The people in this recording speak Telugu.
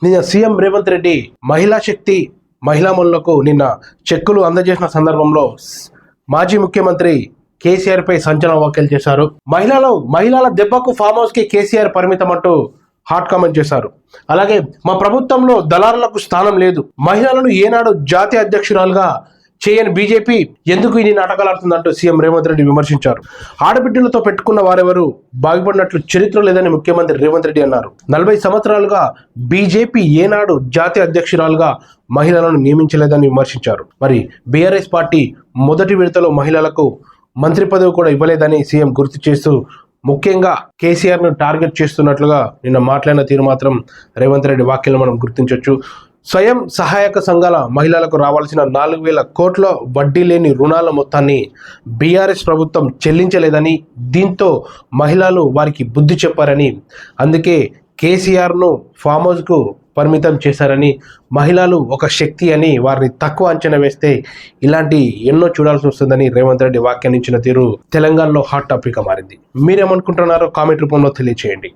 నిన్న సీఎం రేవంత్ రెడ్డి మహిళా శక్తి మహిళామణులకు నిన్న చెక్కులు అందజేసిన సందర్భంలో మాజీ ముఖ్యమంత్రి కేసీఆర్ పై సంచలన వ్యాఖ్యలు చేశారు. మహిళల దెబ్బకు ఫామ్ హౌస్ కి కేసీఆర్ పరిమితం అంటూ హాట్ కామెంట్ చేశారు. అలాగే మా ప్రభుత్వంలో దళారులకు స్థానం లేదు, మహిళలను ఏనాడు జాతీయ అధ్యక్షురాలుగా చేయని బీజేపీ ఎందుకు ఇన్ని నాటకాలాడుతుందంటూ సీఎం రేవంత్ రెడ్డి విమర్శించారు. ఆడబిడ్డలతో పెట్టుకున్న వారెవరు బాగుపడినట్లు చరిత్ర లేదని ముఖ్యమంత్రి రేవంత్ రెడ్డి అన్నారు. 40 సంవత్సరాలుగా బీజేపీ ఏనాడు జాతీయ అధ్యక్షురాలుగా మహిళలను నియమించలేదని విమర్శించారు. మరి బీఆర్ఎస్ పార్టీ మొదటి విడతలో మహిళలకు మంత్రి పదవి కూడా ఇవ్వలేదని సీఎం గుర్తు చేస్తూ ముఖ్యంగా కేసీఆర్ ను టార్గెట్ చేస్తున్నట్లుగా నిన్న మాట్లాడిన తీరు మాత్రం రేవంత్ రెడ్డి వ్యాఖ్యలను మనం గుర్తించవచ్చు. స్వయం సహాయక సంఘాల మహిళలకు రావాల్సిన 4,000 కోట్ల వడ్డీ లేని రుణాల మొత్తాన్ని బీఆర్ఎస్ ప్రభుత్వం చెల్లించలేదని, దీంతో మహిళలు వారికి బుద్ధి చెప్పారని, అందుకే కేసీఆర్ను ఫామ్ హౌస్కు పరిమితం చేశారని, మహిళలు ఒక శక్తి అని వారిని తక్కువ అంచనా వేస్తే ఇలాంటి ఎన్నో చూడాల్సి వస్తుందని రేవంత్ రెడ్డి వ్యాఖ్యానించిన తీరు తెలంగాణలో హాట్ టాపిక్గా మారింది. మీరేమనుకుంటున్నారో కామెంట్ రూపంలో తెలియచేయండి.